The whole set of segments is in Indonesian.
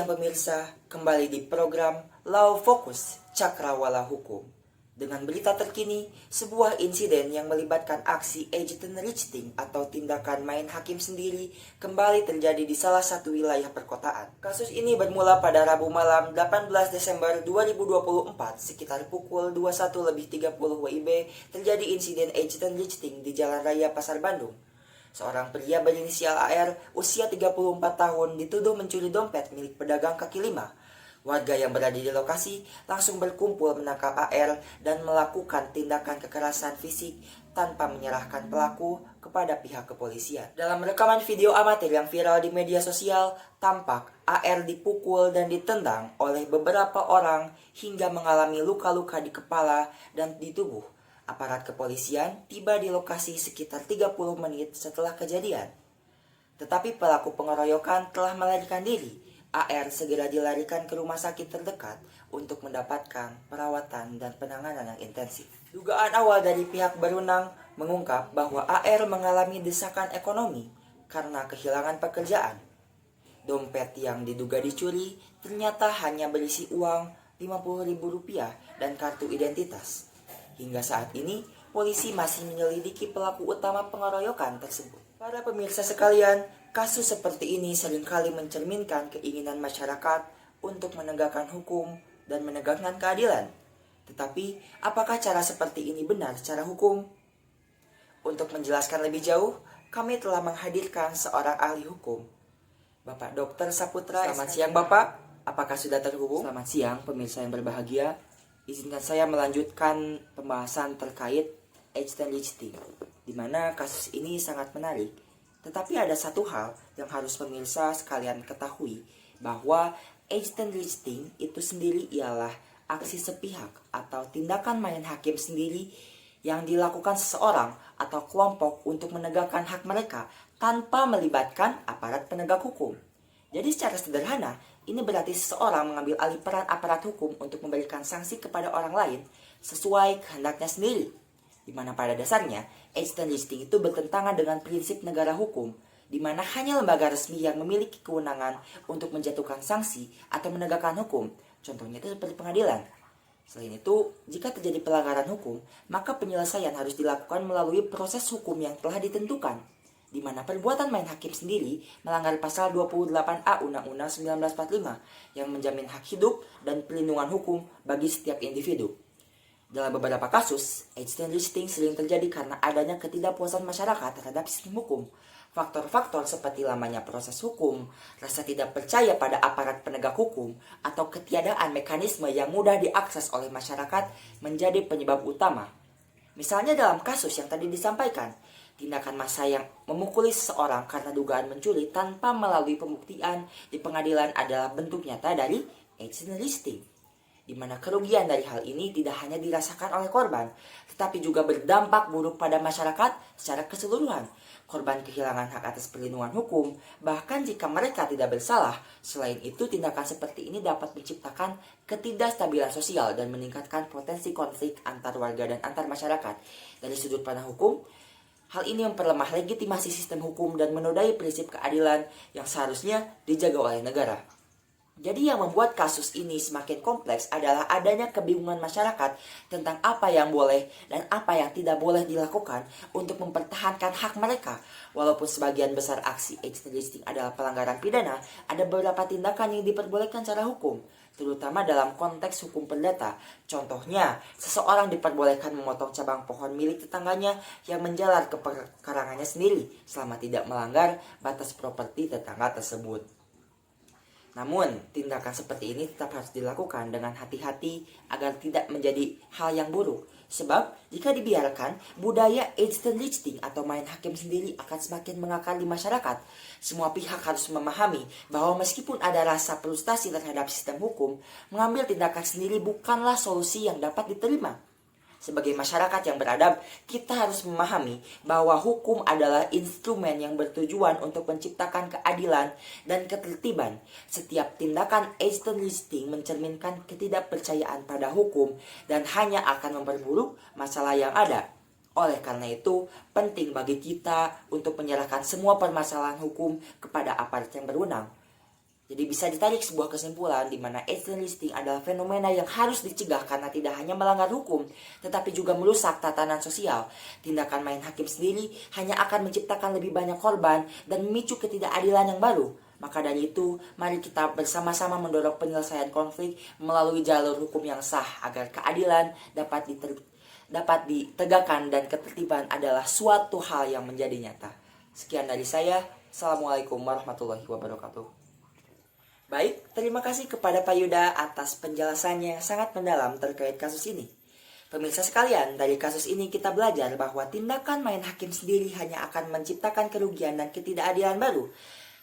pemirsa, kembali di program Law Fokus Cakrawala Hukum. Dengan berita terkini, sebuah insiden yang melibatkan aksi agent enriching atau tindakan main hakim sendiri kembali terjadi di salah satu wilayah perkotaan. Kasus ini bermula pada Rabu malam 18 Desember 2024 sekitar pukul 21.30 WIB terjadi insiden agent enriching di Jalan Raya Pasar Bandung. Seorang pria berinisial AR usia 34 tahun dituduh mencuri dompet milik pedagang kaki lima. Warga yang berada di lokasi langsung berkumpul menangkap AR dan melakukan tindakan kekerasan fisik tanpa menyerahkan pelaku kepada pihak kepolisian. Dalam rekaman video amatir yang viral di media sosial, tampak AR dipukul dan ditendang oleh beberapa orang hingga mengalami luka-luka di kepala dan di tubuh. Aparat kepolisian tiba di lokasi sekitar 30 menit setelah kejadian. Tetapi pelaku pengeroyokan telah melarikan diri. AR segera dilarikan ke rumah sakit terdekat untuk mendapatkan perawatan dan penanganan yang intensif. Dugaan awal dari pihak berwenang mengungkap bahwa AR mengalami desakan ekonomi karena kehilangan pekerjaan. Dompet yang diduga dicuri ternyata hanya berisi uang Rp50.000 dan kartu identitas. Hingga saat ini, polisi masih menyelidiki pelaku utama pengeroyokan tersebut. Para pemirsa sekalian, kasus seperti ini seringkali mencerminkan keinginan masyarakat untuk menegakkan hukum dan menegakkan keadilan. Tetapi, apakah cara seperti ini benar secara hukum? Untuk menjelaskan lebih jauh, kami telah menghadirkan seorang ahli hukum, Bapak Dr. Saputra. Selamat siang Bapak, apakah sudah terhubung? Selamat siang pemirsa yang berbahagia. Izinkan saya melanjutkan pembahasan terkait agent enriching, di mana kasus ini sangat menarik. Tetapi ada satu hal yang harus pemirsa sekalian ketahui, bahwa agent enriching itu sendiri ialah aksi sepihak atau tindakan main hakim sendiri yang dilakukan seseorang atau kelompok untuk menegakkan hak mereka tanpa melibatkan aparat penegak hukum. Jadi secara sederhana, ini berarti seseorang mengambil alih peran aparat hukum untuk memberikan sanksi kepada orang lain sesuai kehendaknya sendiri. Di mana pada dasarnya, agent enriching itu bertentangan dengan prinsip negara hukum, di mana hanya lembaga resmi yang memiliki kewenangan untuk menjatuhkan sanksi atau menegakkan hukum. Contohnya itu seperti pengadilan. Selain itu, jika terjadi pelanggaran hukum, maka penyelesaian harus dilakukan melalui proses hukum yang telah ditentukan, di mana perbuatan main hakim sendiri melanggar pasal 28A Undang-Undang 1945 yang menjamin hak hidup dan perlindungan hukum bagi setiap individu. Dalam beberapa kasus, agent enriching sering terjadi karena adanya ketidakpuasan masyarakat terhadap sistem hukum. Faktor-faktor seperti lamanya proses hukum, rasa tidak percaya pada aparat penegak hukum, atau ketiadaan mekanisme yang mudah diakses oleh masyarakat menjadi penyebab utama. Misalnya dalam kasus yang tadi disampaikan, tindakan massa yang memukuli seseorang karena dugaan mencuri tanpa melalui pembuktian di pengadilan adalah bentuk nyata dari agent enriching, di mana kerugian dari hal ini tidak hanya dirasakan oleh korban, tetapi juga berdampak buruk pada masyarakat secara keseluruhan. Korban kehilangan hak atas perlindungan hukum, bahkan jika mereka tidak bersalah. Selain itu, tindakan seperti ini dapat menciptakan ketidakstabilan sosial dan meningkatkan potensi konflik antar warga dan antar masyarakat. Dari sudut pandang hukum, hal ini memperlemah legitimasi sistem hukum dan menodai prinsip keadilan yang seharusnya dijaga oleh negara. Jadi yang membuat kasus ini semakin kompleks adalah adanya kebingungan masyarakat tentang apa yang boleh dan apa yang tidak boleh dilakukan untuk mempertahankan hak mereka. Walaupun sebagian besar aksi agent enriching adalah pelanggaran pidana, ada beberapa tindakan yang diperbolehkan secara hukum, terutama dalam konteks hukum perdata. Contohnya, seseorang diperbolehkan memotong cabang pohon milik tetangganya yang menjalar ke pekarangannya sendiri selama tidak melanggar batas properti tetangga tersebut. Namun, tindakan seperti ini tetap harus dilakukan dengan hati-hati agar tidak menjadi hal yang buruk. Sebab, jika dibiarkan, budaya agent enriching atau main hakim sendiri akan semakin mengakar di masyarakat. Semua pihak harus memahami bahwa meskipun ada rasa frustasi terhadap sistem hukum, mengambil tindakan sendiri bukanlah solusi yang dapat diterima. Sebagai masyarakat yang beradab, kita harus memahami bahwa hukum adalah instrumen yang bertujuan untuk menciptakan keadilan dan ketertiban. Setiap tindakan agent enriching mencerminkan ketidakpercayaan pada hukum dan hanya akan memperburuk masalah yang ada. Oleh karena itu, penting bagi kita untuk menyerahkan semua permasalahan hukum kepada aparat yang berwenang. Jadi bisa ditarik sebuah kesimpulan di mana agent listing adalah fenomena yang harus dicegah karena tidak hanya melanggar hukum, tetapi juga merusak tatanan sosial. Tindakan main hakim sendiri hanya akan menciptakan lebih banyak korban dan memicu ketidakadilan yang baru. Maka dari itu, mari kita bersama-sama mendorong penyelesaian konflik melalui jalur hukum yang sah agar keadilan dapat ditegakkan dan ketertiban adalah suatu hal yang menjadi nyata. Sekian dari saya. Assalamualaikum warahmatullahi wabarakatuh. Baik, terima kasih kepada Pak Yuda atas penjelasannya yang sangat mendalam terkait kasus ini. Pemirsa sekalian, dari kasus ini kita belajar bahwa tindakan main hakim sendiri hanya akan menciptakan kerugian dan ketidakadilan baru.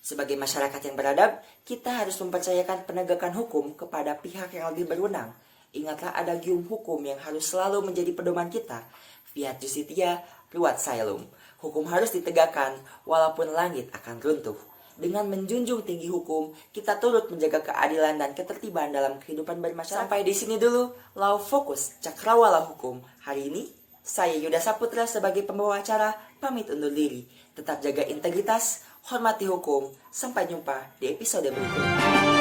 Sebagai masyarakat yang beradab, kita harus mempercayakan penegakan hukum kepada pihak yang lebih berwenang. Ingatlah adagium hukum yang harus selalu menjadi pedoman kita. Fiat Justitia, Ruat Caelum. Hukum harus ditegakkan walaupun langit akan runtuh. Dengan menjunjung tinggi hukum, kita turut menjaga keadilan dan ketertiban dalam kehidupan bermasyarakat. Sampai di sini dulu, Law Fokus Cakrawala Hukum. Hari ini, saya Yuda Saputra sebagai pembawa acara pamit undur diri. Tetap jaga integritas, hormati hukum. Sampai jumpa di episode berikutnya.